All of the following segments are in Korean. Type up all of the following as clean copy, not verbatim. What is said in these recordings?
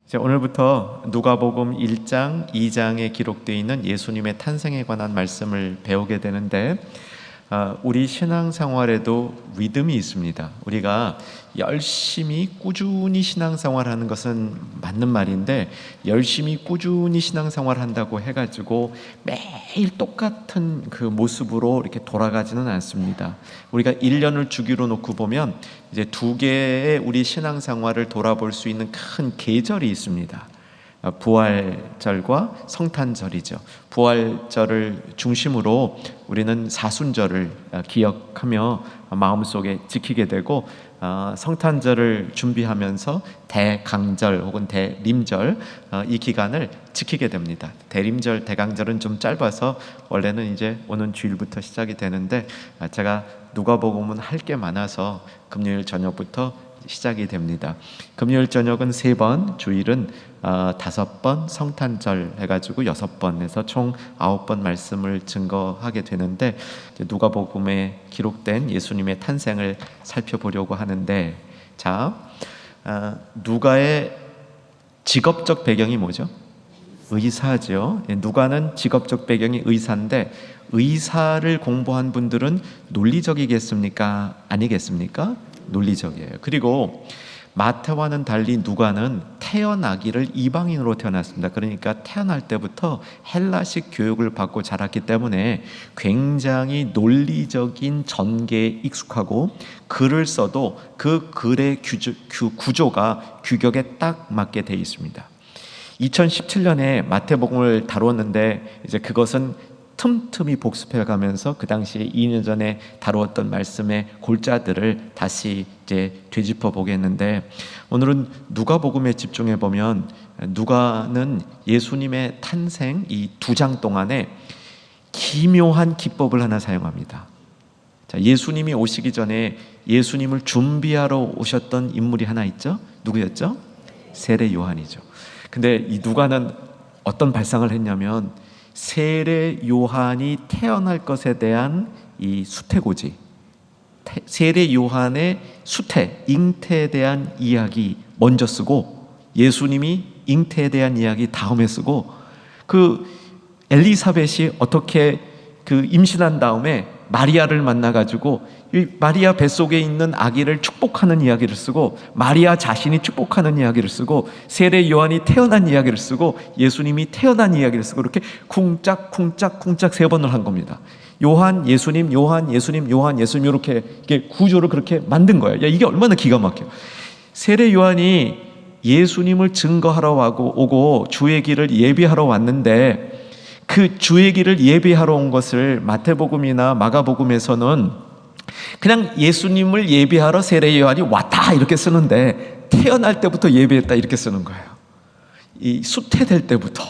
이제 오늘부터 누가복음 1장, 2장에 기록되어 있는 예수님의 탄생에 관한 말씀을 배우게 되는데, 우리 신앙생활에도 리듬이 있습니다. 우리가 열심히 꾸준히 신앙생활하는 것은 맞는 말인데, 열심히 꾸준히 신앙생활한다고 해가지고 매일 똑같은 그 모습으로 이렇게 돌아가지는 않습니다. 우리가 1년을 주기로 놓고 보면 이제 두 개의 우리 신앙생활을 돌아볼 수 있는 큰 계절이 있습니다. 부활절과 성탄절이죠. 부활절을 중심으로 우리는 사순절을 기억하며 마음속에 지키게 되고, 성탄절을 준비하면서 대강절 혹은 대림절, 이 기간을 지키게 됩니다. 대림절, 대강절은 좀 짧아서 원래는 이제 오는 주일부터 시작이 되는데, 제가 누가복음은 할 게 많아서 금요일 저녁부터 시작이 됩니다. 금요일 저녁은 3번, 주일은 5번, 성탄절 해가지고 6번에서 총 9번 말씀을 증거하게 되는데, 누가복음에 기록된 예수님의 탄생을 살펴보려고 하는데, 자, 누가의 직업적 배경이 뭐죠? 의사죠. 누가는 직업적 배경이 의사인데, 의사를 공부한 분들은 논리적이겠습니까? 아니겠습니까? 논리적이에요. 그리고 마태와는 달리 누가는 태어나기를 이방인으로 태어났습니다. 그러니까 태어날 때부터 헬라식 교육을 받고 자랐기 때문에 굉장히 논리적인 전개에 익숙하고, 글을 써도 그 글의 구조가 규격에 딱 맞게 되어 있습니다. 2017년에 마태복음을 다루었는데, 이제 그것은 틈틈이 복습해 가면서 그 당시에 2년 전에 다루었던 말씀의 골자들을 다시 이제 되짚어 보겠는데, 오늘은 누가복음에 집중해 보면 누가는 예수님의 탄생 이 2장 동안에 기묘한 기법을 하나 사용합니다. 자, 예수님이 오시기 전에 예수님을 준비하러 오셨던 인물이 하나 있죠. 누구였죠? 세례 요한이죠. 근데 이 누가는 어떤 발상을 했냐면, 세례 요한이 태어날 것에 대한 이 수태고지, 세례 요한의 수태, 잉태에 대한 이야기 먼저 쓰고, 예수님이 잉태에 대한 이야기 다음에 쓰고, 그 엘리사벳이 어떻게 그 임신한 다음에 마리아를 만나가지고 이 마리아 뱃속에 있는 아기를 축복하는 이야기를 쓰고, 마리아 자신이 축복하는 이야기를 쓰고, 세례 요한이 태어난 이야기를 쓰고, 예수님이 태어난 이야기를 쓰고, 이렇게 쿵짝쿵짝 3번을 한 겁니다. 요한, 예수님, 요한, 예수님, 요한, 예수님, 이렇게 구조를 그렇게 만든 거예요. 야, 이게 얼마나 기가 막혀요. 세례 요한이 예수님을 증거하러 오고 주의 길을 예비하러 왔는데, 그 주의 길을 예비하러 온 것을 마태복음이나 마가복음에서는 그냥 예수님을 예비하러 세례 요한이 왔다 이렇게 쓰는데, 태어날 때부터 예비했다 이렇게 쓰는 거예요. 이 수태될 때부터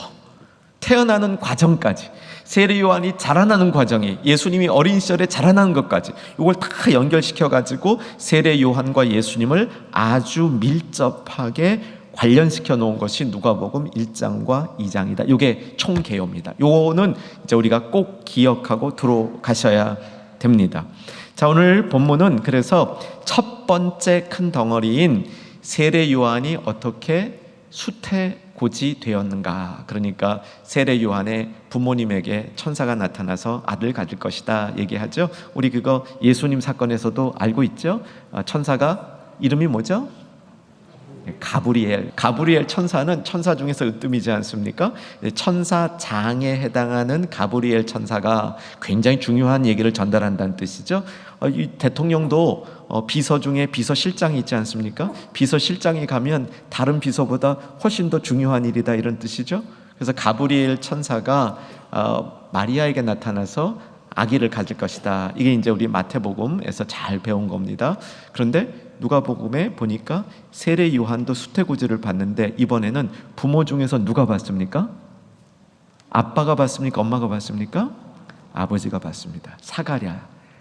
태어나는 과정까지, 세례 요한이 자라나는 과정이, 예수님이 어린 시절에 자라나는 것까지, 이걸 다 연결시켜 가지고 세례 요한과 예수님을 아주 밀접하게 관련시켜 놓은 것이 누가복음 1장과 2장이다. 이게 총 개요입니다. 요거는 이제 우리가 꼭 기억하고 들어가셔야 됩니다. 자, 오늘 본문은 그래서 첫 번째 큰 덩어리인 세례 요한이 어떻게 수태고지 되었는가, 그러니까 세례 요한의 부모님에게 천사가 나타나서 아들 가질 것이다 얘기하죠. 우리 그거 예수님 사건에서도 알고 있죠. 천사가 이름이 뭐죠? 가브리엘. 가브리엘 천사는 천사 중에서 으뜸이지 않습니까? 천사장에 해당하는 가브리엘 천사가 굉장히 중요한 얘기를 전달한다는 뜻이죠. 이 대통령도 비서 중에 비서실장이 있지 않습니까? 비서실장이 가면 다른 비서보다 훨씬 더 중요한 일이다, 이런 뜻이죠. 그래서 가브리엘 천사가 마리아에게 나타나서 아기를 가질 것이다. 이게 이제 우리 마태복음에서 잘 배운 겁니다. 그런데 누가복음에 보니까 세례 요한도 수태고지를 받는데, 이번에는 부모 중에서 누가 받습니까? 아빠가 받습니까? 엄마가 받습니까? 아버지가 받습니다.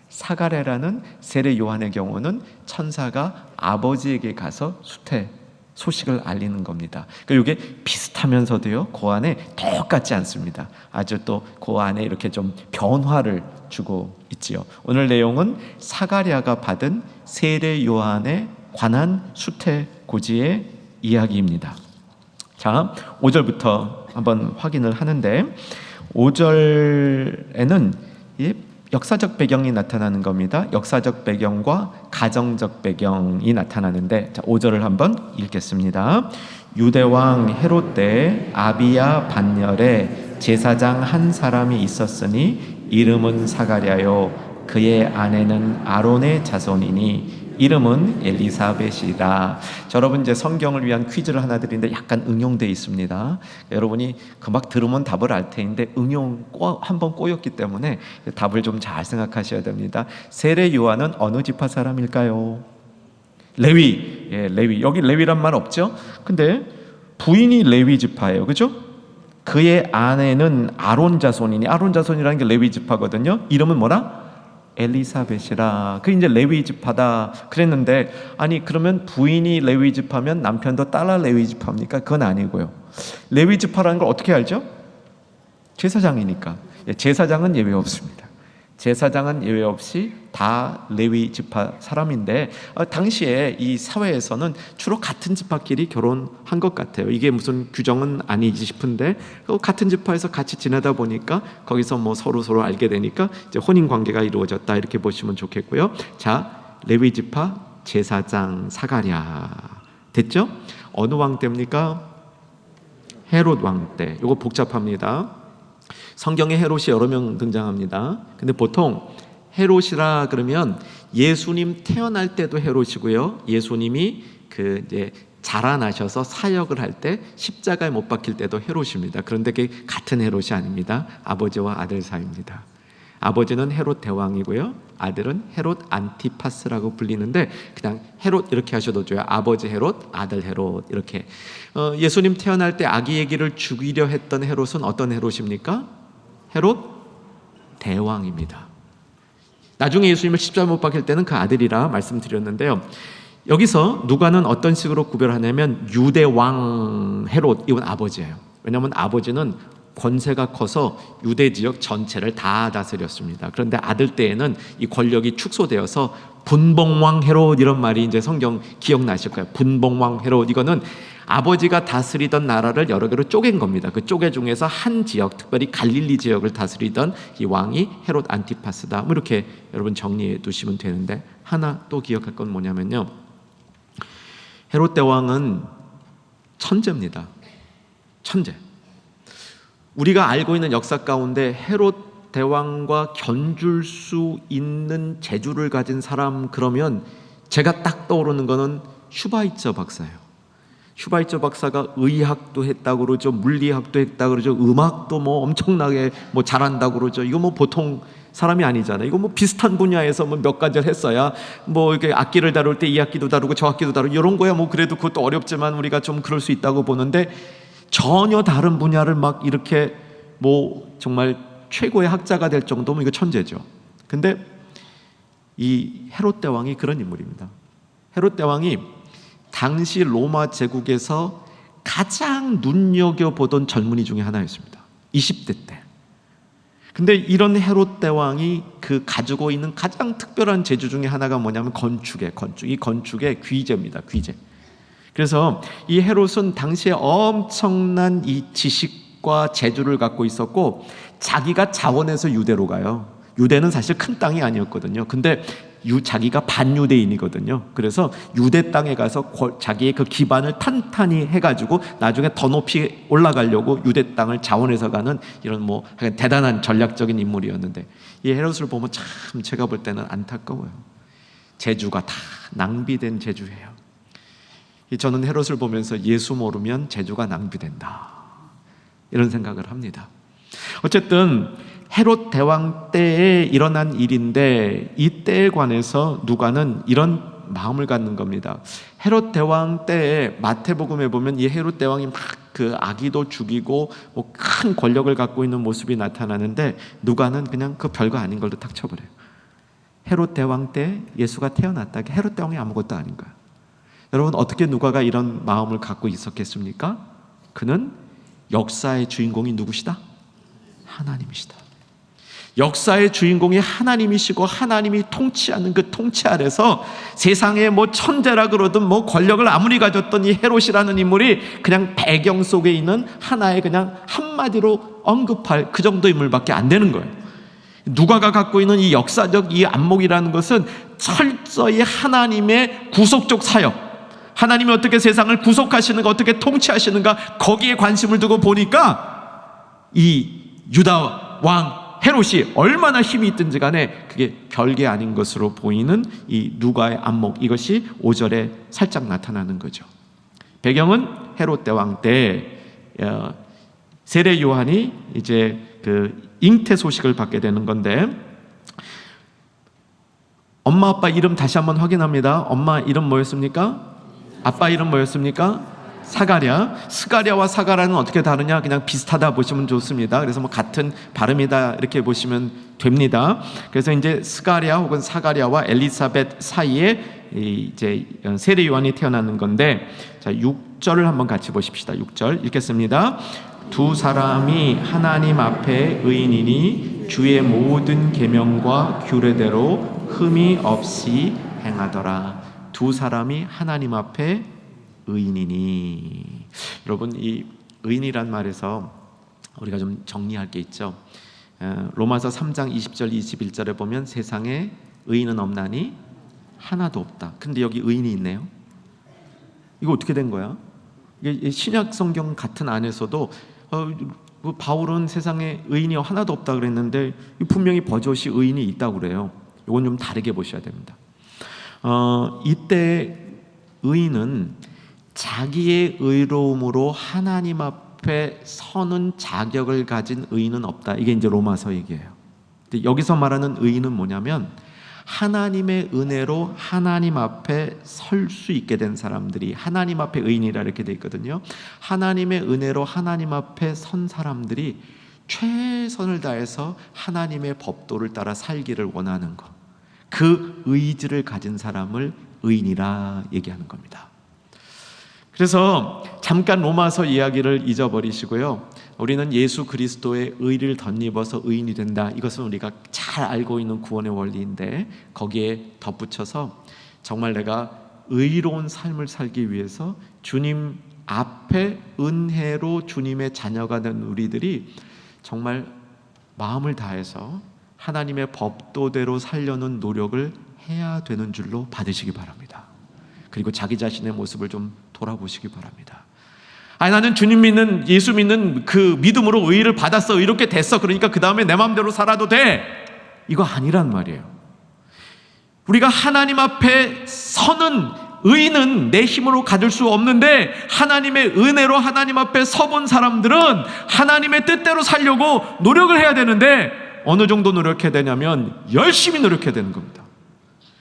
사가랴라는 세례 요한의 경우는 천사가 아버지에게 가서 수태 소식을 알리는 겁니다. 그러니까 이게 비슷하면서도요, 그 안에 똑같지 않습니다. 아주 또 그 안에 이렇게 좀 변화를 주고 있지요. 오늘 내용은 사가랴가 받은 세례 요한에 관한 수태고지의 이야기입니다. 자, 5절부터 한번 확인을 하는데 5절에는 이 역사적 배경이 나타나는 겁니다. 역사적 배경과 가정적 배경이 나타나는데, 자, 5절을 한번 읽겠습니다. 유대왕 헤롯 때 아비야 반열에 제사장 한 사람이 있었으니 이름은 사가랴요 그의 아내는 아론의 자손이니 이름은 엘리사벳이라. 여러분, 이제 성경을 위한 퀴즈를 하나 드리는데 약간 응용되어 있습니다. 여러분이 그 막 들으면 답을 알 테인데 응용 한번 꼬였기 때문에 답을 좀 잘 생각하셔야 됩니다. 세례 요한은 어느 지파 사람일까요? 레위. 예, 레위. 여기 레위란 말 없죠? 근데 부인이 레위 지파예요. 그죠? 그의 아내는 아론 자손이니, 아론 자손이라는 게 레위 지파거든요. 이름은 뭐라? 엘리사벳이라. 그 이제 레위 지파다 그랬는데, 아니 그러면 부인이 레위 지파면 남편도 따라 레위 지파입니까? 그건 아니고요. 레위 지파라는 걸 어떻게 알죠? 제사장이니까. 제사장은 예외 없습니다. 제사장은 예외 없이 다 레위 지파 사람인데, 당시에 이 사회에서는 주로 같은 지파끼리 결혼한 것 같아요. 이게 무슨 규정은 아니지 싶은데 같은 지파에서 같이 지내다 보니까 거기서 뭐 서로 알게 되니까 이제 혼인 관계가 이루어졌다 이렇게 보시면 좋겠고요. 자, 레위 지파 제사장 사가랴 됐죠? 어느 왕 때입니까? 헤롯 왕 때. 이거 복잡합니다. 성경에 헤롯이 여러 명 등장합니다. 근데 보통 헤롯이라 그러면 예수님 태어날 때도 헤롯이고요. 예수님이 그 이제 자라나셔서 사역을 할 때 십자가에 못 박힐 때도 헤롯입니다. 그런데 그게 같은 헤롯이 아닙니다. 아버지와 아들 사이입니다. 아버지는 헤롯 대왕이고요. 아들은 헤롯 안티파스라고 불리는데 그냥 헤롯 이렇게 하셔도 좋아요. 아버지 헤롯, 아들 헤롯 이렇게. 예수님 태어날 때 아기 예기를 죽이려 했던 헤롯은 어떤 헤롯입니까? 헤롯 대왕입니다. 나중에 예수님을 십자가에 못 박힐 때는 그 아들이라 말씀드렸는데요. 여기서 누가는 어떤 식으로 구별하냐면 유대왕 헤롯, 이건 아버지예요. 왜냐하면 아버지는 권세가 커서 유대 지역 전체를 다 다스렸습니다. 그런데 아들 때에는 이 권력이 축소되어서 분봉왕 헤롯 이런 말이 이제 성경 기억나실 거예요. 분봉왕 헤롯, 이거는 아버지가 다스리던 나라를 여러 개로 쪼갠 겁니다. 그 쪼개 중에서 한 지역, 특별히 갈릴리 지역을 다스리던 이 왕이 헤롯 안티파스다. 뭐 이렇게 여러분 정리해 두시면 되는데, 하나 또 기억할 건 뭐냐면요, 헤롯 대왕은 천재입니다. 천재. 우리가 알고 있는 역사 가운데 헤롯 대왕과 견줄 수 있는 재주를 가진 사람, 그러면 제가 딱 떠오르는 거는 슈바이처 박사예요. 슈바이처 박사가 의학도 했다고 그러죠. 물리학도 했다고 그러죠. 음악도 뭐 엄청나게 뭐 잘한다고 그러죠. 이거 뭐 보통 사람이 아니잖아요. 이거 뭐 비슷한 분야에서 뭐 몇 가지를 했어야 뭐 이렇게 악기를 다룰 때 이 악기도 다루고 저 악기도 다루고 이런 거야 뭐 그래도 그것도 어렵지만 우리가 좀 그럴 수 있다고 보는데, 전혀 다른 분야를 막 이렇게 뭐 정말 최고의 학자가 될 정도면 이거 천재죠. 근데 이 헤롯 대왕이 그런 인물입니다. 헤롯 대왕이 당시 로마 제국에서 가장 눈여겨보던 젊은이 중에 하나였습니다. 20대 때. 근데 이런 헤롯 대왕이 그 가지고 있는 가장 특별한 재주 중에 하나가 뭐냐면 이 건축의 귀재입니다. 귀재. 그래서 이 헤롯은 당시에 엄청난 이 지식과 재주를 갖고 있었고, 자기가 자원해서 유대로 가요. 유대는 사실 큰 땅이 아니었거든요. 근데 자기가 반유대인이거든요. 그래서 유대 땅에 가서 자기의 그 기반을 탄탄히 해가지고 나중에 더 높이 올라가려고 유대 땅을 자원해서 가는 이런 뭐 대단한 전략적인 인물이었는데, 이 헤롯을 보면 참 제가 볼 때는 안타까워요. 재주가 다 낭비된 재주예요. 저는 헤롯을 보면서 예수 모르면 재주가 낭비된다, 이런 생각을 합니다. 어쨌든 헤롯 대왕 때에 일어난 일인데, 이 때에 관해서 누가는 이런 마음을 갖는 겁니다. 헤롯 대왕 때에 마태복음에 보면 이 헤롯 대왕이 막 그 아기도 죽이고 뭐 큰 권력을 갖고 있는 모습이 나타나는데, 누가는 그냥 그 별거 아닌 걸로 탁 쳐버려요. 헤롯 대왕 때 예수가 태어났다. 헤롯 대왕이 아무것도 아닌 거야. 여러분, 어떻게 누가가 이런 마음을 갖고 있었겠습니까? 그는 역사의 주인공이 누구시다? 하나님이시다. 역사의 주인공이 하나님이시고 하나님이 통치하는 그 통치 아래서 세상에 뭐 천재라 그러든 뭐 권력을 아무리 가졌던 이 헤롯이라는 인물이 그냥 배경 속에 있는 하나의 그냥 한마디로 언급할 그 정도 인물밖에 안 되는 거예요. 누가가 갖고 있는 이 역사적 이 안목이라는 것은 철저히 하나님의 구속적 사역, 하나님이 어떻게 세상을 구속하시는가, 어떻게 통치하시는가, 거기에 관심을 두고 보니까 이 유다 왕 헤롯이 얼마나 힘이 있든지 간에 그게 별게 아닌 것으로 보이는 이 누가의 안목, 이것이 5절에 살짝 나타나는 거죠. 배경은 헤롯 대왕 때 세례 요한이 이제 그 잉태 소식을 받게 되는 건데, 엄마 아빠 이름 다시 한번 확인합니다. 엄마 이름 뭐였습니까? 아빠 이름 뭐였습니까? 사가랴. 스가랴와 사가랴는 어떻게 다르냐? 그냥 비슷하다 보시면 좋습니다. 그래서 뭐 같은 발음이다 이렇게 보시면 됩니다. 그래서 이제 스가랴 혹은 사가랴와 엘리사벳 사이에 이제 세례 요한이 태어나는 건데, 자 6절을 한번 같이 보십시다. 6절 읽겠습니다. 두 사람이 하나님 앞에 의인이니 주의 모든 계명과 규례대로 흠이 없이 행하더라. 두 사람이 하나님 앞에 의인이니. 여러분, 이 의인이란 말에서 우리가 좀 정리할 게 있죠. 로마서 3장 20절 21절에 보면 세상에 의인은 없나니 하나도 없다. 근데 여기 의인이 있네요. 이거 어떻게 된 거야? 이게 신약 성경 같은 안에서도 바울은 세상에 의인이 하나도 없다 그랬는데 분명히 버젓이 의인이 있다고 그래요. 이건 좀 다르게 보셔야 됩니다. 이때 의인은 자기의 의로움으로 하나님 앞에 서는 자격을 가진 의인은 없다. 이게 이제 로마서 얘기예요. 근데 여기서 말하는 의인은 뭐냐면 하나님의 은혜로 하나님 앞에 설 수 있게 된 사람들이 하나님 앞에 의인이라 이렇게 돼 있거든요. 하나님의 은혜로 하나님 앞에 선 사람들이 최선을 다해서 하나님의 법도를 따라 살기를 원하는 것, 그 의지를 가진 사람을 의인이라 얘기하는 겁니다. 그래서 잠깐 로마서 이야기를 잊어버리시고요, 우리는 예수 그리스도의 의를 덧입어서 의인이 된다. 이것은 우리가 잘 알고 있는 구원의 원리인데, 거기에 덧붙여서 정말 내가 의로운 삶을 살기 위해서 주님 앞에 은혜로 주님의 자녀가 된 우리들이 정말 마음을 다해서 하나님의 법도대로 살려는 노력을 해야 되는 줄로 받으시기 바랍니다. 그리고 자기 자신의 모습을 좀 돌아보시기 바랍니다. 아니, 나는 주님 믿는, 예수 믿는 그 믿음으로 의를 받았어, 의롭게 됐어, 그러니까 그 다음에 내 마음대로 살아도 돼, 이거 아니란 말이에요. 우리가 하나님 앞에 서는 의는 내 힘으로 가질 수 없는데, 하나님의 은혜로 하나님 앞에 서본 사람들은 하나님의 뜻대로 살려고 노력을 해야 되는데, 어느 정도 노력해야 되냐면 열심히 노력해야 되는 겁니다.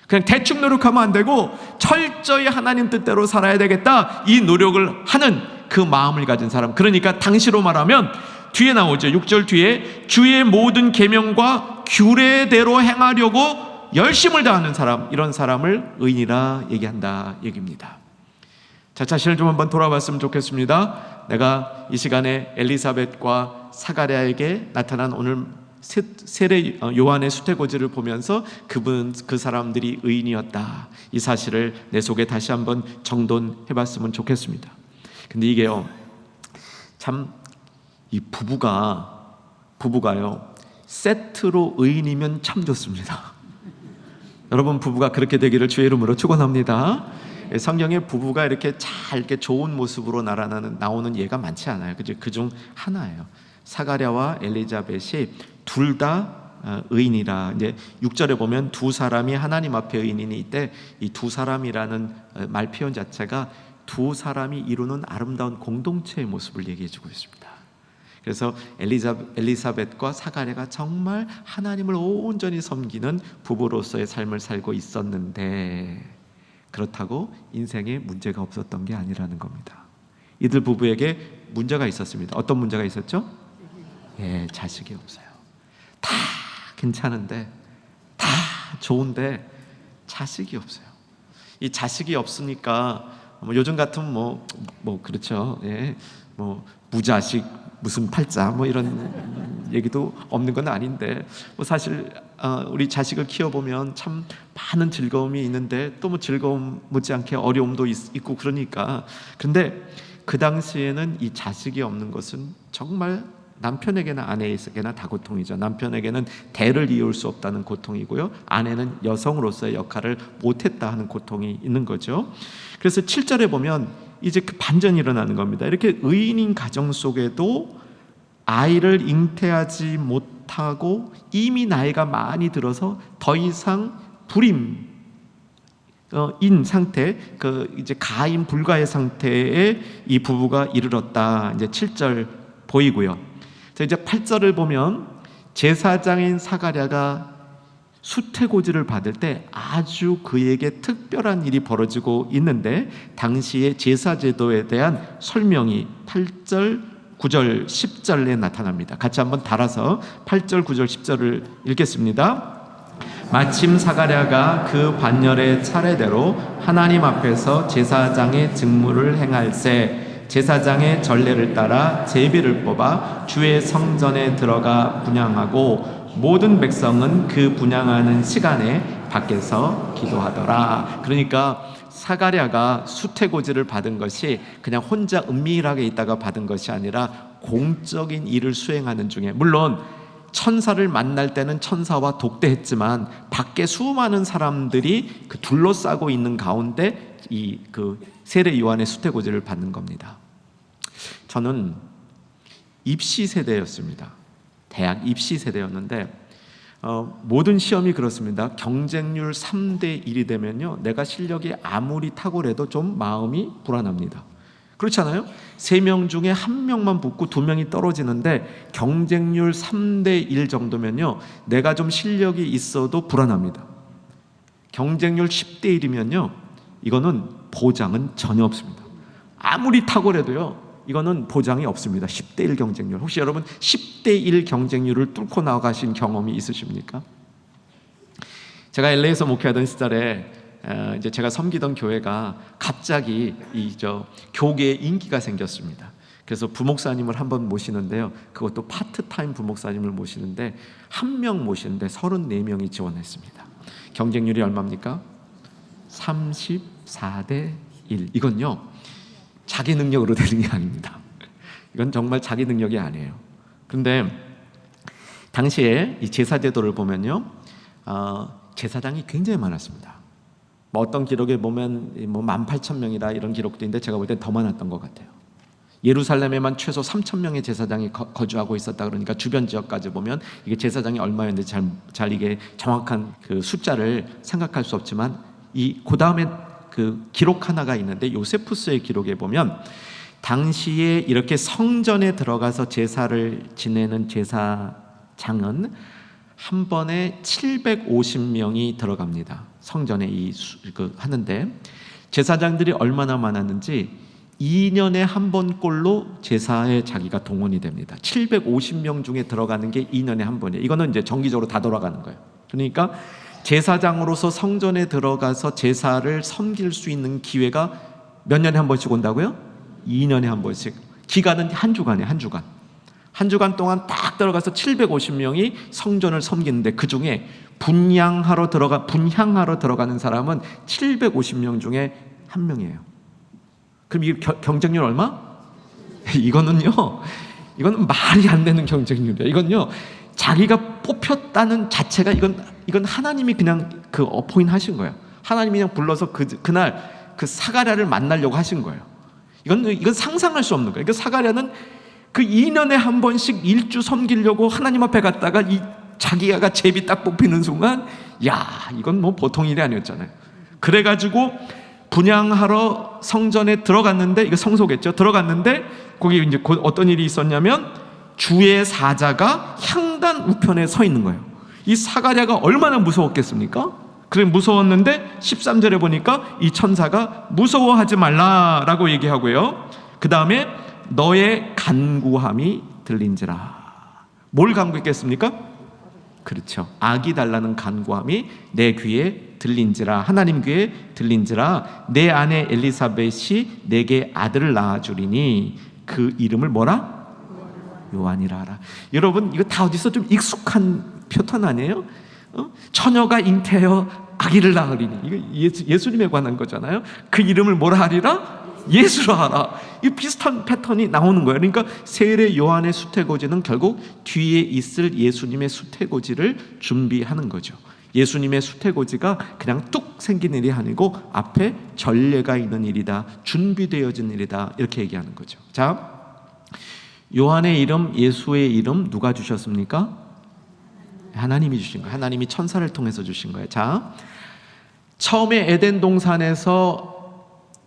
그냥 대충 노력하면 안 되고 철저히 하나님 뜻대로 살아야 되겠다, 이 노력을 하는 그 마음을 가진 사람, 그러니까 당시로 말하면 뒤에 나오죠. 6절 뒤에 주의 모든 계명과 규례대로 행하려고 열심을 다하는 사람, 이런 사람을 의인이라 얘기한다 얘기입니다. 자, 자신을 좀 한번 돌아봤으면 좋겠습니다. 내가 이 시간에 엘리사벳과 사가랴에게 나타난 오늘 세례 요한의 수태고지를 보면서 그 사람들이 의인이었다, 이 사실을 내 속에 다시 한번 정돈해봤으면 좋겠습니다. 근데 이게요, 참 이 부부가요 세트로 의인이면 참 좋습니다. 여러분, 부부가 그렇게 되기를 주의 이름으로 축원합니다. 성경에 부부가 이렇게 잘 이렇게 좋은 모습으로 나오는 예가 많지 않아요. 그중 하나예요. 사가랴와 엘리자벳이 둘 다 의인이라. 이제 6절에 보면 두 사람이 하나님 앞에 의인이니, 이때 이 두 사람이라는 말 표현 자체가 두 사람이 이루는 아름다운 공동체의 모습을 얘기해주고 있습니다. 그래서 엘리사벳과 사가랴가 정말 하나님을 온전히 섬기는 부부로서의 삶을 살고 있었는데, 그렇다고 인생에 문제가 없었던 게 아니라는 겁니다. 이들 부부에게 문제가 있었습니다. 어떤 문제가 있었죠? 자식이 없어요. 다 괜찮은데, 다 좋은데 자식이 없어요. 이 자식이 없으니까 뭐 요즘 같은 뭐 그렇죠. 예. 뭐 무자식 무슨 팔자 뭐 이런 얘기도 없는 건 아닌데 뭐 사실 우리 자식을 키워보면 참 많은 즐거움이 있는데 또 뭐 즐거움 못지않게 어려움도 있고 그러니까. 근데 그 당시에는 이 자식이 없는 것은 정말 남편에게나 아내에게나 다 고통이죠. 남편에게는 대를 이을 수 없다는 고통이고요, 아내는 여성으로서의 역할을 못했다 하는 고통이 있는 거죠. 그래서 7절에 보면 이제 그 반전이 일어나는 겁니다. 이렇게 의인인 가정 속에도 아이를 잉태하지 못하고 이미 나이가 많이 들어서 더 이상 불임 인 상태, 이제 가임 불가의 상태에 이 부부가 이르렀다. 이제 7절 보이고요. 자, 이제 8절을 보면 제사장인 사가랴가 수태고지를 받을 때 아주 그에게 특별한 일이 벌어지고 있는데, 당시의 제사제도에 대한 설명이 8절, 9절, 10절에 나타납니다. 같이 한번 달아서 8절, 9절, 10절을 읽겠습니다. 마침 사가랴가 그 반열의 차례대로 하나님 앞에서 제사장의 직무를 행할새 제사장의 전례를 따라 제비를 뽑아 주의 성전에 들어가 분향하고 모든 백성은 그 분향하는 시간에 밖에서 기도하더라. 그러니까 사가랴가 수태고지를 받은 것이 그냥 혼자 은밀하게 있다가 받은 것이 아니라 공적인 일을 수행하는 중에, 물론 천사를 만날 때는 천사와 독대했지만 밖에 수많은 사람들이 그 둘러싸고 있는 가운데 이 세례 요한의 수태고지를 받는 겁니다. 저는 입시 세대였습니다. 대학 입시 세대였는데 모든 시험이 그렇습니다. 경쟁률 3대 1이 되면요, 내가 실력이 아무리 탁월해도 좀 마음이 불안합니다. 그렇잖아요? 3명 중에 1명만 붙고 2명이 떨어지는데 경쟁률 3대 1 정도면요, 내가 좀 실력이 있어도 불안합니다. 경쟁률 10대 1이면요, 이거는 보장은 전혀 없습니다. 아무리 탁월해도요, 이거는 보장이 없습니다. 10대 1 경쟁률. 혹시 여러분 10대 1 경쟁률을 뚫고 나가신 경험이 있으십니까? 제가 LA에서 목회하던 시절에 이제 제가 섬기던 교회가 갑자기 교계에 인기가 생겼습니다. 그래서 부목사님을 한번 모시는데요, 그것도 파트타임 부목사님을 모시는데 1명 모시는데 34명이 지원했습니다. 경쟁률이 얼마입니까? 34대 1. 이건요, 자기 능력으로 되는 게 아닙니다. 이건 정말 자기 능력이 아니에요. 그런데 당시에 이 제사제도를 보면요, 제사장이 굉장히 많았습니다. 어떤 기록에 보면 18,000명이다 이런 기록도 있는데 제가 볼 땐 더 많았던 것 같아요. 예루살렘에만 최소 3,000명의 제사장이 거주하고 있었다 그러니까 주변 지역까지 보면 이게 제사장이 얼마였는지 잘 이게 정확한 그 숫자를 생각할 수 없지만 그 다음에 그 기록 하나가 있는데 요세푸스의 기록에 보면 당시에 이렇게 성전에 들어가서 제사를 지내는 제사장은 한 번에 750명이 들어갑니다. 성전에 하는데 제사장들이 얼마나 많았는지 2년에 한 번꼴로 제사에 자기가 동원이 됩니다. 750명 중에 들어가는 게 2년에 한 번이에요. 이거는 이제 정기적으로 다 돌아가는 거예요. 그러니까 제사장으로서 성전에 들어가서 제사를 섬길 수 있는 기회가 몇 년에 한 번씩 온다고요? 2년에 한 번씩. 기간은 한 주간이에요. 한 주간 동안 딱 들어가서 750명이 성전을 섬기는데 그 중에 분향하러 들어가는 사람은 750명 중에 1명이에요. 그럼 이게 경쟁률 얼마? 이거는 말이 안 되는 경쟁률이에요. 이건요, 자기가 뽑혔다는 자체가 이건 하나님이 그냥 어포인 하신 거예요. 하나님이 그냥 불러서 그날 그 사가랴를 만나려고 하신 거예요. 이건 상상할 수 없는 거예요. 그러니까 사가랴는 그 2년에 한 번씩 일주 섬기려고 하나님 앞에 갔다가 자기가 제비 딱 뽑히는 순간, 이건 보통 일이 아니었잖아요. 그래가지고 분향하러 성전에 들어갔는데, 이거 성소겠죠. 들어갔는데 거기 이제 어떤 일이 있었냐면 주의 사자가 향단 우편에 서 있는 거예요. 이 사가랴가 얼마나 무서웠겠습니까? 그래 무서웠는데 13절에 보니까 이 천사가 무서워하지 말라라고 얘기하고요. 그 다음에 너의 간구함이 들린지라. 뭘 간구했겠습니까? 그렇죠. 악이 달라는 간구함이 내 귀에 들린지라 하나님 귀에 들린지라 내 아내 엘리사벳이 내게 아들을 낳아주리니 그 이름을 뭐라? 요한이라 하라. 여러분 이거 다 어디서 좀 익숙한 표현 아니에요? 처녀가 잉태하여 아기를 낳으리니, 이거 예수님에 관한 거잖아요. 그 이름을 뭐라 하리라? 예수라 하라. 이 비슷한 패턴이 나오는 거예요. 그러니까 세례 요한의 수태고지는 결국 뒤에 있을 예수님의 수태고지를 준비하는 거죠. 예수님의 수태고지가 그냥 뚝 생긴 일이 아니고 앞에 전례가 있는 일이다, 준비되어진 일이다, 이렇게 얘기하는 거죠. 자, 요한의 이름, 예수의 이름 누가 주셨습니까? 하나님이 주신 거예요. 하나님이 천사를 통해서 주신 거예요. 자, 처음에 에덴 동산에서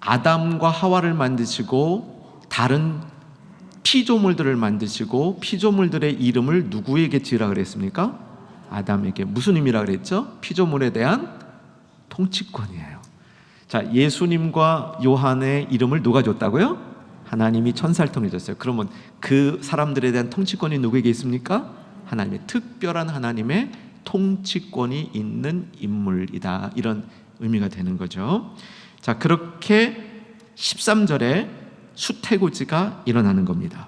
아담과 하와를 만드시고 다른 피조물들을 만드시고 피조물들의 이름을 누구에게 지으라 그랬습니까? 아담에게. 무슨 의미라 그랬죠? 피조물에 대한 통치권이에요. 자, 예수님과 요한의 이름을 누가 줬다고요? 하나님이 천사를 통해 줬어요. 그러면 그 사람들에 대한 통치권이 누구에게 있습니까? 하나님의, 특별한 하나님의 통치권이 있는 인물이다, 이런 의미가 되는 거죠. 자, 그렇게 13절에 수태고지가 일어나는 겁니다.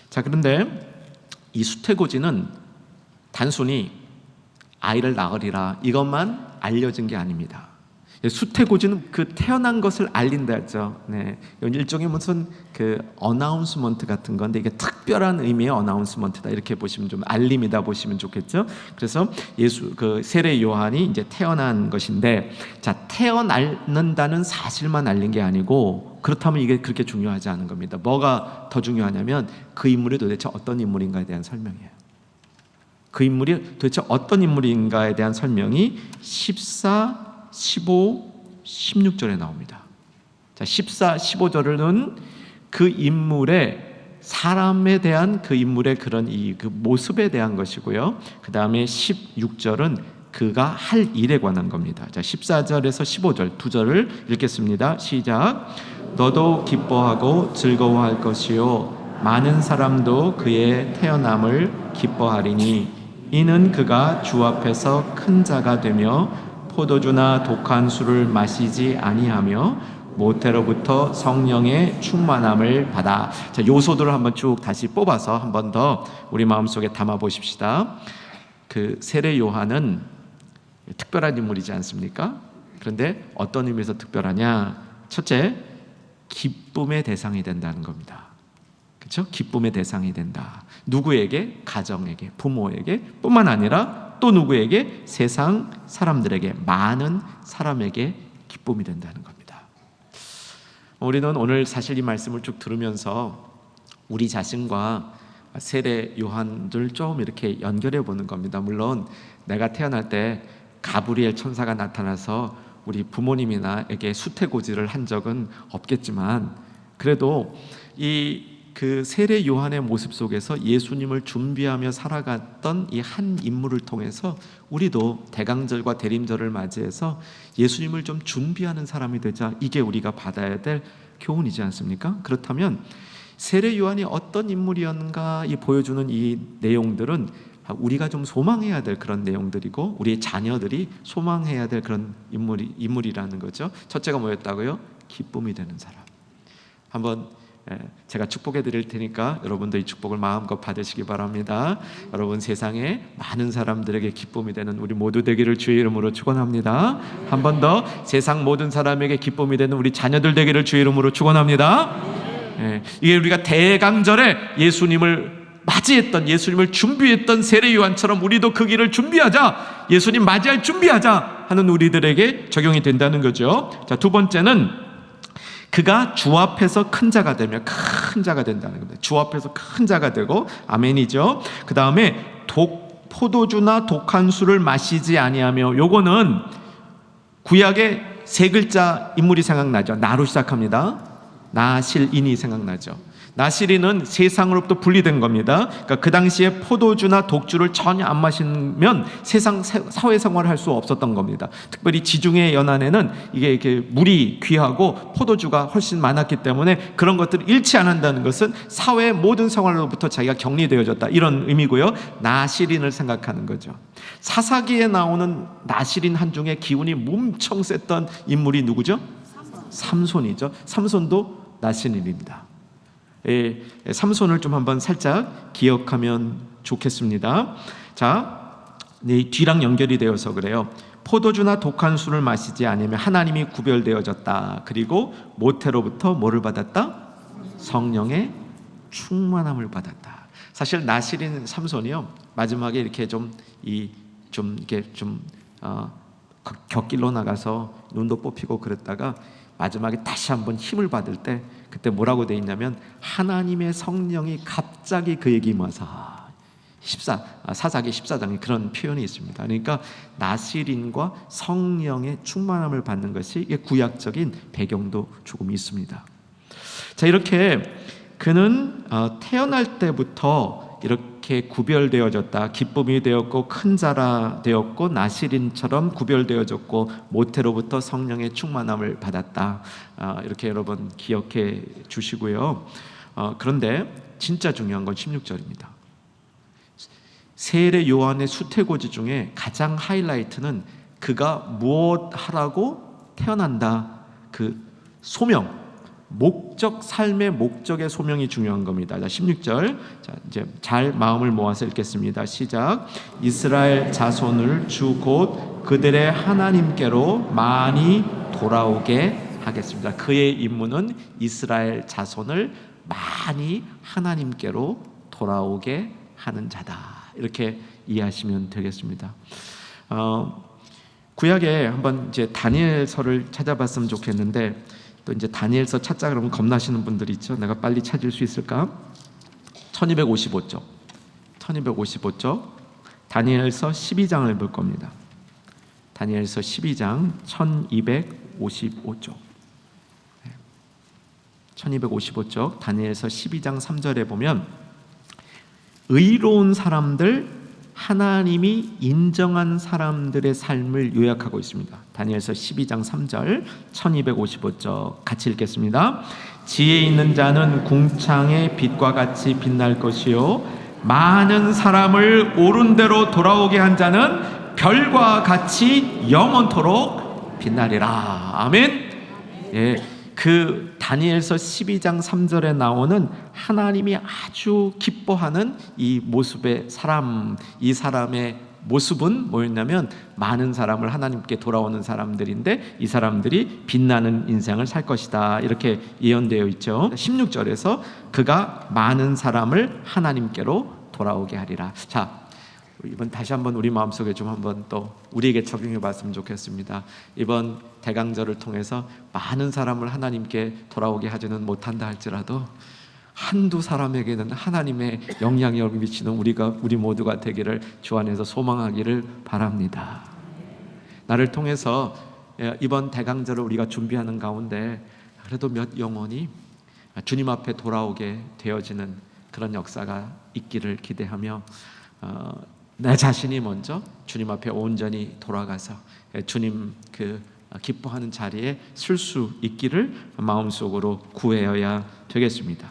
자, 그런데 이 수태고지는 단순히 아이를 낳으리라 이것만 알려진 게 아닙니다. 수태고지는 그 태어난 것을 알린다 했죠. 네, 일종의 무슨 그 어나운스먼트 같은 건데 이게 특별한 의미의 어나운스먼트다, 이렇게 보시면, 좀 알림이다 보시면 좋겠죠. 그래서 그 세례 요한이 이제 태어난 것인데, 자, 태어난다는 사실만 알린 게 아니고, 그렇다면 이게 그렇게 중요하지 않은 겁니다. 뭐가 더 중요하냐면 그 인물이 도대체 어떤 인물인가에 대한 설명이에요. 그 인물이 도대체 어떤 인물인가에 대한 설명이 14, 15, 16절에 나옵니다. 자, 14, 15절은 그 인물의, 사람에 대한 그 인물의 그런 그 모습에 대한 것이고요. 그 다음에 16절은 그가 할 일에 관한 겁니다. 자, 14절에서 15절 두 절을 읽겠습니다. 시작. 너도 기뻐하고 즐거워할 것이요 많은 사람도 그의 태어남을 기뻐하리니 이는 그가 주 앞에서 큰 자가 되며 포도주나 독한 술을 마시지 아니하며 모태로부터 성령의 충만함을 받아. 자, 요소들을 한번 쭉 다시 뽑아서 한 번 더 우리 마음속에 담아 보십시다. 그 세례 요한은 특별한 인물이지 않습니까? 그런데 어떤 의미에서 특별하냐? 첫째, 기쁨의 대상이 된다는 겁니다. 그렇죠? 기쁨의 대상이 된다. 누구에게? 가정에게, 부모에게 뿐만 아니라 또 누구에게? 세상 사람들에게, 많은 사람에게 기쁨이 된다는 겁니다. 우리는 오늘 사실 이 말씀을 쭉 들으면서 우리 자신과 세례 요한들 좀 이렇게 연결해 보는 겁니다. 물론 내가 태어날 때 가브리엘 천사가 나타나서 우리 부모님이나에게 수태고지를 한 적은 없겠지만, 그래도 그 세례 요한의 모습 속에서 예수님을 준비하며 살아갔던 이 한 인물을 통해서 우리도 대강절과 대림절을 맞이해서 예수님을 좀 준비하는 사람이 되자, 이게 우리가 받아야 될 교훈이지 않습니까? 그렇다면 세례 요한이 어떤 인물이었는가 보여주는 이 내용들은 우리가 좀 소망해야 될 그런 내용들이고, 우리의 자녀들이 소망해야 될 그런 인물이라는 거죠. 첫째가 뭐였다고요? 기쁨이 되는 사람. 한번 제가 축복해 드릴 테니까 여러분도 이 축복을 마음껏 받으시기 바랍니다. 여러분, 세상에 많은 사람들에게 기쁨이 되는 우리 모두 되기를 주의 이름으로 축원합니다. 한 번 더, 세상 모든 사람에게 기쁨이 되는 우리 자녀들 되기를 주의 이름으로 축원합니다. 이게 우리가 대강절에 예수님을 맞이했던, 예수님을 준비했던 세례 요한처럼 우리도 그 길을 준비하자, 예수님 맞이할 준비하자 하는 우리들에게 적용이 된다는 거죠. 자, 두 번째는 그가 주 앞에서 큰 자가 되며, 큰 자가 된다는 겁니다. 주 앞에서 큰 자가 되고, 아멘이죠. 그 다음에 포도주나 독한 술을 마시지 아니하며, 요거는 구약의 세 글자 인물이 생각나죠. 나로 시작합니다. 나실인이 생각나죠. 나시린은 세상으로부터 분리된 겁니다. 그러니까 그 당시에 포도주나 독주를 전혀 안 마시면 세상 사회생활을 할 수 없었던 겁니다. 특별히 지중해 연안에는 이게 물이 귀하고 포도주가 훨씬 많았기 때문에 그런 것들을 잃지 않는다는 것은 사회의 모든 생활로부터 자기가 격리되어졌다, 이런 의미고요. 나시린을 생각하는 거죠. 사사기에 나오는 나시린 한 중에 기운이 엄청 셌던 인물이 누구죠? 삼손이죠. 삼손도 나시린입니다. 삼손을 좀 한번 살짝 기억하면 좋겠습니다. 자, 뒤랑 연결이 되어서 그래요. 포도주나 독한 술을 마시지 않으면 하나님이 구별되어졌다. 그리고 모태로부터 뭐를 받았다? 성령의 충만함을 받았다. 사실 나시린 삼손이요, 마지막에 이렇게 곁길로 나가서 눈도 뽑히고 그랬다가 마지막에 다시 한번 힘을 받을 때 그때 뭐라고 돼 있냐면 하나님의 성령이 갑자기 그에게 임하사, 사사기 14장에 그런 표현이 있습니다. 그러니까 나시린과 성령의 충만함을 받는 것이 구약적인 배경도 조금 있습니다. 자, 이렇게 그는 태어날 때부터 이렇게 구별되어졌다. 기쁨이 되었고 큰 자라 되었고 나시린처럼 구별되어졌고 모태로부터 성령의 충만함을 받았다. 이렇게 여러분 기억해 주시고요. 그런데 진짜 중요한 건 16절입니다. 세례 요한의 수태고지 중에 가장 하이라이트는 그가 무엇 하라고 태어난다, 그 소명, 목적, 삶의 목적의 소명이 중요한 겁니다. 자, 16절. 자, 이제 잘 마음을 모아서 읽겠습니다. 시작. 이스라엘 자손을 주 곧 그들의 하나님께로 많이 돌아오게 하겠습니다. 그의 임무는 이스라엘 자손을 많이 하나님께로 돌아오게 하는 자다. 이렇게 이해하시면 되겠습니다. 구약에 한번 이제 다니엘서를 찾아봤으면 좋겠는데, 또 이제 다니엘서 찾자 그러면 겁나시는 분들이 있죠. 내가 빨리 찾을 수 있을까? 1255쪽. 1255쪽. 다니엘서 12장을 볼 겁니다. 다니엘서 12장 1255쪽. 1255쪽 다니엘서 12장 3절에 보면 의로운 사람들, 하나님이 인정한 사람들의 삶을 요약하고 있습니다. 다니엘서 12장 3절 1255쪽 같이 읽겠습니다. 지혜 있는 자는 궁창의 빛과 같이 빛날 것이요 많은 사람을 옳은 대로 돌아오게 한 자는 별과 같이 영원토록 빛나리라. 아멘. 예, 그 다니엘서 12장 3절에 나오는 하나님이 아주 기뻐하는 이 모습의 사람, 이 사람의 모습은 뭐였냐면 많은 사람을 하나님께 돌아오는 사람들인데 이 사람들이 빛나는 인생을 살 것이다, 이렇게 예언되어 있죠. 16절에서 그가 많은 사람을 하나님께로 돌아오게 하리라. 자, 이번 다시 한번 우리 마음속에 좀 한번 또 우리에게 적용해 봤으면 좋겠습니다. 이번 대강절을 통해서 많은 사람을 하나님께 돌아오게 하지는 못한다 할지라도 한두 사람에게는 하나님의 영향력을 미치는 우리 모두가 되기를 주 안에서 소망하기를 바랍니다. 나를 통해서 이번 대강절을 우리가 준비하는 가운데 그래도 몇 영혼이 주님 앞에 돌아오게 되어지는 그런 역사가 있기를 기대하며 내 자신이 먼저 주님 앞에 온전히 돌아가서 주님 그 기뻐하는 자리에 쓸 수 있기를 마음속으로 구해야 되겠습니다.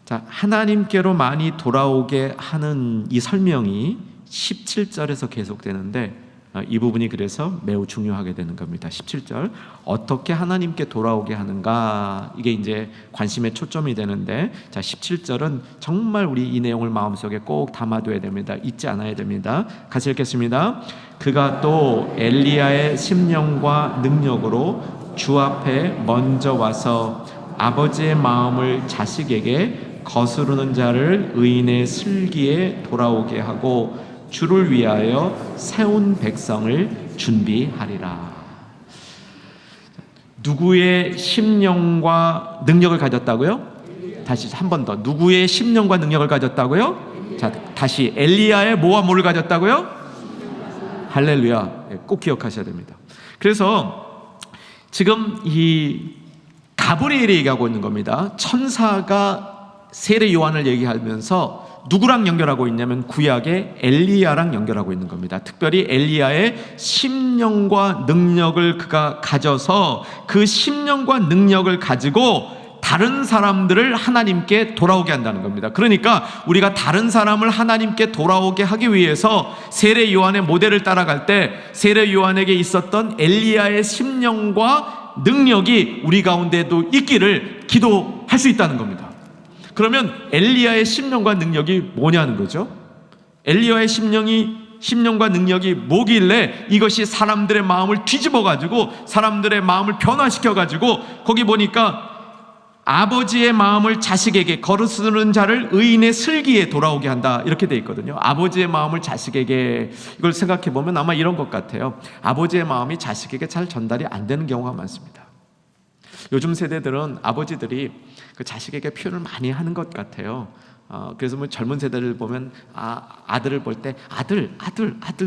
자, 하나님께로 많이 돌아오게 하는 이 설명이 17절에서 계속되는데 이 부분이 그래서 매우 중요하게 되는 겁니다. 17절 어떻게 하나님께 돌아오게 하는가, 이게 이제 관심의 초점이 되는데, 자 17절은 정말 우리 이 내용을 마음속에 꼭 담아둬야 됩니다. 잊지 않아야 됩니다. 같이 읽겠습니다. 그가 또 엘리야의 심령과 능력으로 주 앞에 먼저 와서 아버지의 마음을 자식에게 거스르는 자를 의인의 슬기에 돌아오게 하고 주를 위하여 세운 백성을 준비하리라. 누구의 심령과 능력을 가졌다고요? 다시 한 번 더. 누구의 심령과 능력을 가졌다고요? 자, 다시 엘리야의 뭐와 뭐를 가졌다고요? 할렐루야. 꼭 기억하셔야 됩니다. 그래서 지금 이 가브리엘이 얘기하고 있는 겁니다. 천사가 세례 요한을 얘기하면서 누구랑 연결하고 있냐면 구약의 엘리야랑 연결하고 있는 겁니다. 특별히 엘리야의 심령과 능력을 그가 가져서 그 심령과 능력을 가지고 다른 사람들을 하나님께 돌아오게 한다는 겁니다. 그러니까 우리가 다른 사람을 하나님께 돌아오게 하기 위해서 세례 요한의 모델을 따라갈 때 세례 요한에게 있었던 엘리야의 심령과 능력이 우리 가운데도 있기를 기도할 수 있다는 겁니다. 그러면 엘리야의 심령과 능력이 뭐냐는 거죠. 엘리야의 심령과 능력이 뭐길래 이것이 사람들의 마음을 뒤집어 가지고 사람들의 마음을 변화시켜 가지고 거기 보니까 아버지의 마음을 자식에게 거스르는 자를 의인의 슬기에 돌아오게 한다 이렇게 돼 있거든요. 아버지의 마음을 자식에게, 이걸 생각해 보면 아마 이런 것 같아요. 아버지의 마음이 자식에게 잘 전달이 안 되는 경우가 많습니다. 요즘 세대들은 아버지들이 그 자식에게 표현을 많이 하는 것 같아요. 그래서 뭐 젊은 세대를 보면 아들을 볼 때 아들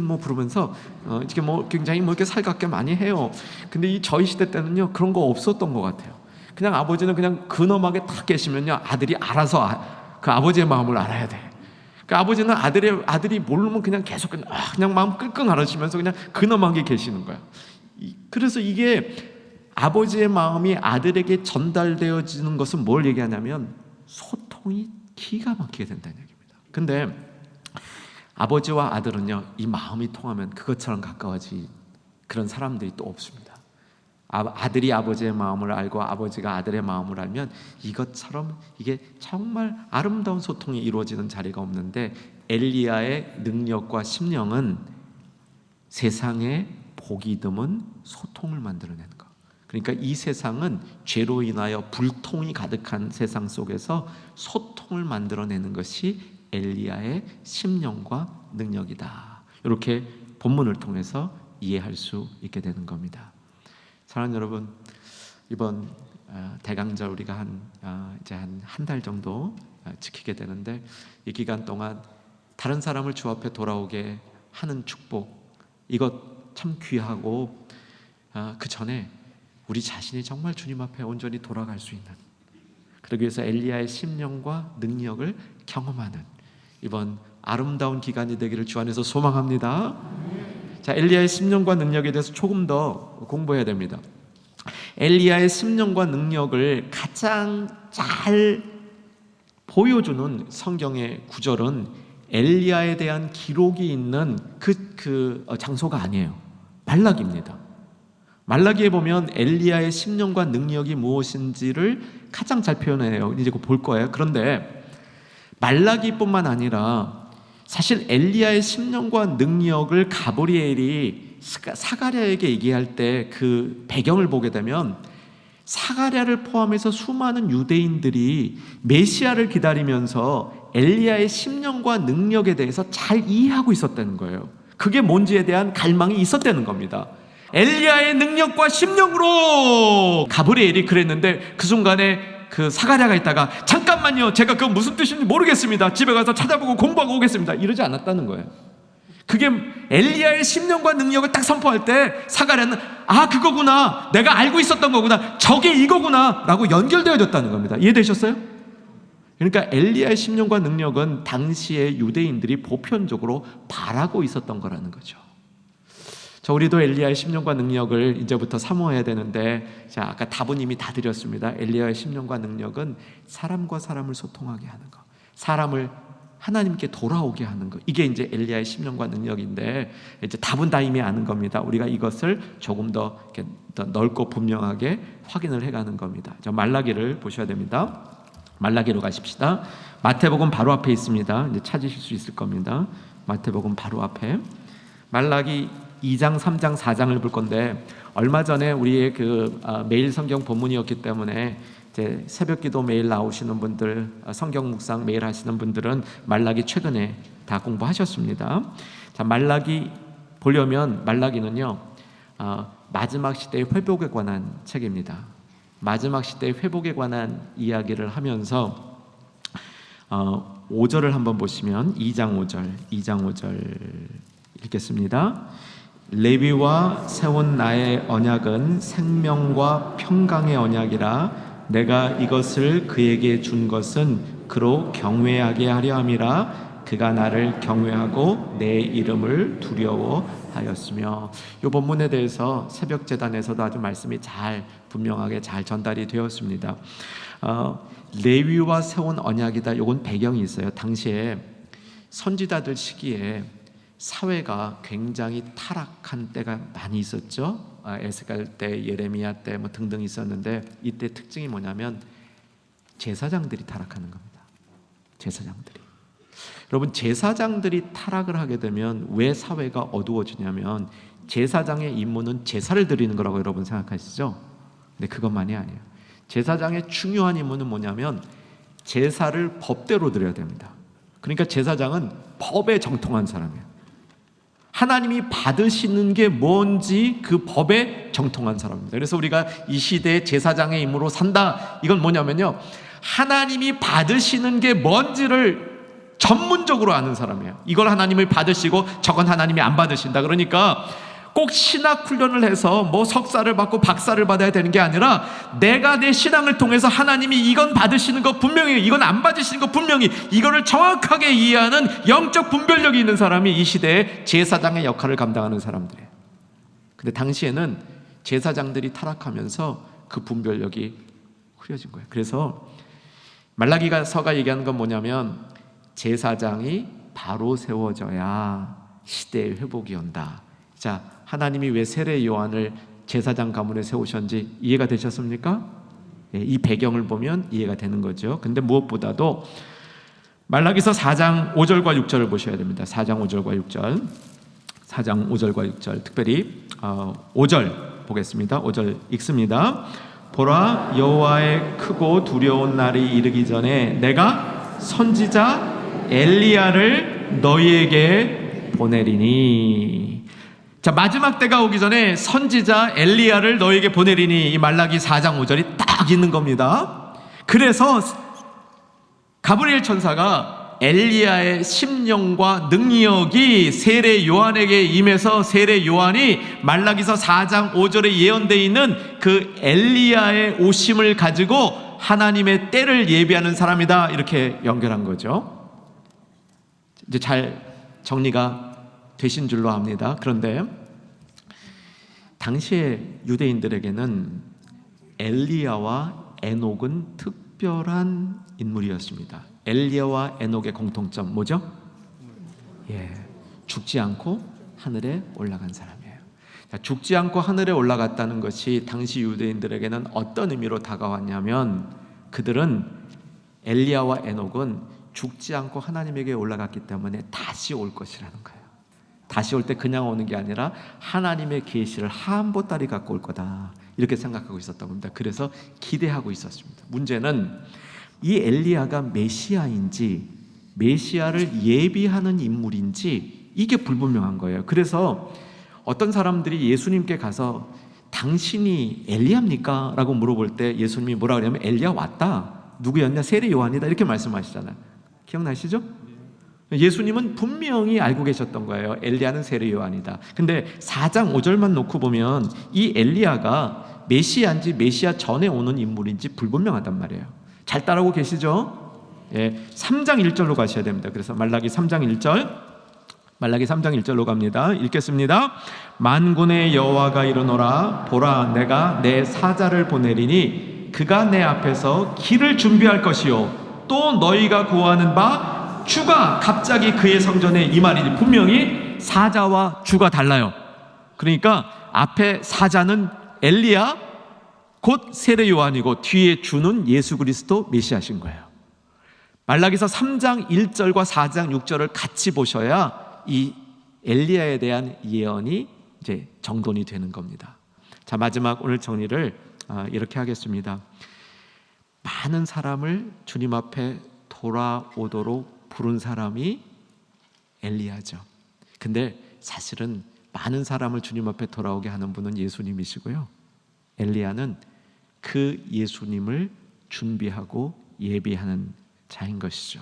뭐 부르면서 이렇게 뭐 굉장히 뭐 이렇게 살갑게 많이 해요. 근데 저희 시대 때는요 그런 거 없었던 것 같아요. 그냥 아버지는 그냥 근엄하게 딱 계시면요 아들이 알아서 그 아버지의 마음을 알아야 돼. 그 아버지는 아들이 모르면 그냥 계속 그냥 마음 끙끙 앓으시면서 그냥 근엄하게 계시는 거야. 그래서 이게 아버지의 마음이 아들에게 전달되어지는 것은 뭘 얘기하냐면 소통이 기가 막히게 된다는 얘기입니다. 근데 아버지와 아들은요 이 마음이 통하면 그것처럼 가까워지 그런 사람들이 또 없습니다. 아들이 아버지의 마음을 알고 아버지가 아들의 마음을 알면 이것처럼 이게 정말 아름다운 소통이 이루어지는 자리가 없는데 엘리야의 능력과 심령은 세상에 복이 드문 소통을 만들어내는 것. 그러니까 이 세상은 죄로 인하여 불통이 가득한 세상 속에서 소통을 만들어내는 것이 엘리야의 심령과 능력이다. 이렇게 본문을 통해서 이해할 수 있게 되는 겁니다. 사랑하는 여러분, 이번 대강절 우리가 이제 한 달 정도 지키게 되는데 이 기간 동안 다른 사람을 주 앞에 돌아오게 하는 축복, 이것 참 귀하고 그 전에 우리 자신이 정말 주님 앞에 온전히 돌아갈 수 있는, 그러기 위해서 엘리야의 심령과 능력을 경험하는 이번 아름다운 기간이 되기를 주 안에서 소망합니다. 자, 엘리야의 심령과 능력에 대해서 조금 더 공부해야 됩니다. 엘리야의 심령과 능력을 가장 잘 보여주는 성경의 구절은 엘리야에 대한 기록이 있는 그 장소가 아니에요. 말라기입니다. 말라기에 보면 엘리야의 심령과 능력이 무엇인지를 가장 잘 표현해요. 이제 볼 거예요. 그런데 말라기뿐만 아니라 사실 엘리야의 심령과 능력을 가브리엘이 사가랴에게 얘기할 때 그 배경을 보게 되면 사가랴를 포함해서 수많은 유대인들이 메시아를 기다리면서 엘리야의 심령과 능력에 대해서 잘 이해하고 있었다는 거예요. 그게 뭔지에 대한 갈망이 있었다는 겁니다. 엘리야의 능력과 심령으로 가브리엘이 그랬는데 그 순간에 그 사가랴가 있다가 잠깐만요, 제가 그건 무슨 뜻인지 모르겠습니다, 집에 가서 찾아보고 공부하고 오겠습니다, 이러지 않았다는 거예요. 그게 엘리야의 심령과 능력을 딱 선포할 때 사가랴는 그거구나, 내가 알고 있었던 거구나, 저게 이거구나 라고 연결되어졌다는 겁니다. 이해되셨어요? 그러니까 엘리야의 심령과 능력은 당시의 유대인들이 보편적으로 바라고 있었던 거라는 거죠. 자, 우리도 엘리야의 심령과 능력을 이제부터 사모해야 되는데, 자, 아까 답은 이미 다 드렸습니다. 엘리야의 심령과 능력은 사람과 사람을 소통하게 하는 거, 사람을 하나님께 돌아오게 하는 거, 이게 이제 엘리야의 심령과 능력인데, 이제 답은 다 이미 아는 겁니다. 우리가 이것을 조금 더 이렇게 더 넓고 분명하게 확인을 해가는 겁니다. 자, 말라기를 보셔야 됩니다. 말라기로 가십시다. 마태복음 바로 앞에 있습니다. 이제 찾으실 수 있을 겁니다. 마태복음 바로 앞에 말라기 2장, 3장, 4장을 볼 건데, 얼마 전에 우리의 매일 성경 본문이었기 때문에 이제 새벽기도 매일 나오시는 분들, 성경 묵상 매일 하시는 분들은 말라기 최근에 다 공부하셨습니다. 자, 말라기 보려면 말라기는요 마지막 시대의 회복에 관한 책입니다. 마지막 시대의 회복에 관한 이야기를 하면서 5절을 한번 보시면 2장 5절 읽겠습니다. 레위와 세운 나의 언약은 생명과 평강의 언약이라 내가 이것을 그에게 준 것은 그로 경외하게 하려 함이라. 그가 나를 경외하고 내 이름을 두려워하였으며. 이 본문에 대해서 새벽 제단에서도 아주 말씀이 잘 분명하게 잘 전달이 되었습니다. 레위와 세운 언약이다. 요건 배경이 있어요. 당시에 선지자들 시기에 사회가 굉장히 타락한 때가 많이 있었죠. 에스겔 때, 예레미야 때 뭐 등등 있었는데, 이때 특징이 뭐냐면 제사장들이 타락하는 겁니다. 제사장들이. 여러분, 제사장들이 타락을 하게 되면 왜 사회가 어두워지냐면, 제사장의 임무는 제사를 드리는 거라고 여러분 생각하시죠? 근데 그것만이 아니에요. 제사장의 중요한 임무는 뭐냐면 제사를 법대로 드려야 됩니다. 그러니까 제사장은 법에 정통한 사람이에요. 하나님이 받으시는 게 뭔지 그 법에 정통한 사람입니다. 그래서 우리가 이 시대에 제사장의 임무로 산다, 이건 뭐냐면요, 하나님이 받으시는 게 뭔지를 전문적으로 아는 사람이에요. 이걸 하나님이 받으시고 저건 하나님이 안 받으신다. 그러니까 꼭 신학 훈련을 해서 뭐 석사를 받고 박사를 받아야 되는 게 아니라, 내가 내 신앙을 통해서 하나님이 이건 받으시는 거 분명히, 이건 안 받으시는 거 분명히, 이거를 정확하게 이해하는 영적 분별력이 있는 사람이 이 시대에 제사장의 역할을 감당하는 사람들이에요. 근데 당시에는 제사장들이 타락하면서 그 분별력이 흐려진 거예요. 그래서 말라기서가 얘기하는 건 뭐냐면, 제사장이 바로 세워져야 시대의 회복이 온다. 자, 하나님이 왜 세례 요한을 제사장 가문에 세우셨는지 이해가 되셨습니까? 이 배경을 보면 이해가 되는 거죠. 근데 무엇보다도 말라기서 4장 5절과 6절을 보셔야 됩니다. 4장 5절과 6절. 4장 5절과 6절. 특별히 5절 보겠습니다. 5절 읽습니다. 보라, 여호와의 크고 두려운 날이 이르기 전에 내가 선지자 엘리야를 너희에게 보내리니. 자, 마지막 때가 오기 전에 선지자 엘리야를 너에게 보내리니, 이 말라기 4장 5절이 딱 있는 겁니다. 그래서 가브리엘 천사가 엘리야의 심령과 능력이 세례 요한에게 임해서 세례 요한이 말라기서 4장 5절에 예언되어 있는 그 엘리야의 오심을 가지고 하나님의 때를 예비하는 사람이다, 이렇게 연결한 거죠. 이제 잘 정리가 되신 줄로 압니다. 그런데 당시의 유대인들에게는 엘리야와 에녹은 특별한 인물이었습니다. 엘리야와 에녹의 공통점 뭐죠? 죽지 않고 하늘에 올라간 사람이에요. 자, 죽지 않고 하늘에 올라갔다는 것이 당시 유대인들에게는 어떤 의미로 다가왔냐면, 그들은 엘리야와 에녹은 죽지 않고 하나님에게 올라갔기 때문에 다시 올 것이라는 거예요. 다시 올 때 그냥 오는 게 아니라 하나님의 계시를 한 보따리 갖고 올 거다, 이렇게 생각하고 있었던 겁니다. 그래서 기대하고 있었습니다. 문제는 이 엘리야가 메시아인지 메시아를 예비하는 인물인지 이게 불분명한 거예요. 그래서 어떤 사람들이 예수님께 가서 당신이 엘리야입니까? 라고 물어볼 때 예수님이 뭐라 그러냐면, 엘리야 왔다. 누구였냐? 세례 요한이다, 이렇게 말씀하시잖아요. 기억나시죠? 예수님은 분명히 알고 계셨던 거예요. 엘리야는 세례 요한이다. 근데 4장 5절만 놓고 보면 이 엘리야가 메시아인지 메시아 전에 오는 인물인지 불분명하단 말이에요. 잘 따라오고 계시죠? 3장 1절로 가셔야 됩니다. 그래서 말라기 3장 1절, 말라기 3장 1절로 갑니다. 읽겠습니다. 만군의 여호와가 이르노라, 보라, 내가 내 사자를 보내리니 그가 내 앞에서 길을 준비할 것이요, 또 너희가 구하는 바 주가 갑자기 그의 성전에 임하리니. 분명히 사자와 주가 달라요. 그러니까 앞에 사자는 엘리야 곧 세례 요한이고, 뒤에 주는 예수 그리스도 메시아신 거예요. 말라기서 3장 1절과 4장 6절을 같이 보셔야 이 엘리야에 대한 예언이 이제 정돈이 되는 겁니다. 자, 마지막 오늘 정리를 이렇게 하겠습니다. 많은 사람을 주님 앞에 돌아오도록 부른 사람이 엘리야죠. 근데 사실은 많은 사람을 주님 앞에 돌아오게 하는 분은 예수님이시고요, 엘리야는 그 예수님을 준비하고 예비하는 자인 것이죠.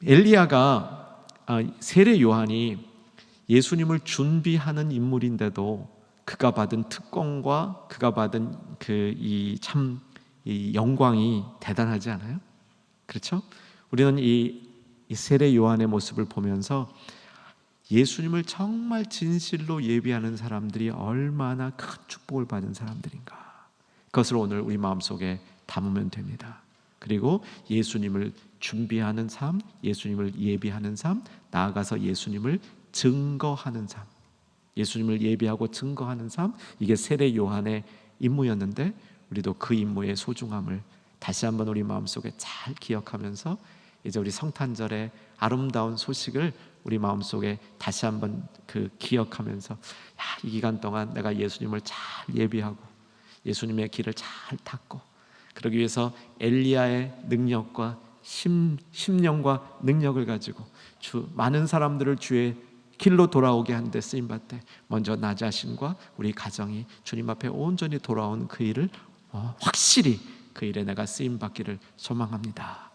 엘리야가 세례 요한이 예수님을 준비하는 인물인데도 그가 받은 특권과 그가 받은 그 이 참 이 영광이 대단하지 않아요? 그렇죠? 우리는 이 세례 요한의 모습을 보면서 예수님을 정말 진실로 예비하는 사람들이 얼마나 큰 축복을 받은 사람들인가, 그것을 오늘 우리 마음속에 담으면 됩니다. 그리고 예수님을 준비하는 삶, 예수님을 예비하는 삶, 나아가서 예수님을 증거하는 삶, 예수님을 예비하고 증거하는 삶, 이게 세례 요한의 임무였는데 우리도 그 임무의 소중함을 다시 한번 우리 마음속에 잘 기억하면서 이제 우리 성탄절의 아름다운 소식을 우리 마음속에 다시 한번 기억하면서 이 기간 동안 내가 예수님을 잘 예비하고 예수님의 길을 잘 닦고, 그러기 위해서 엘리야의 능력과 심령과 능력을 가지고 많은 사람들을 주의 길로 돌아오게 하는 데 쓰임받되 먼저 나 자신과 우리 가정이 주님 앞에 온전히 돌아온 그 일을 확실히 그 일에 내가 쓰임받기를 소망합니다.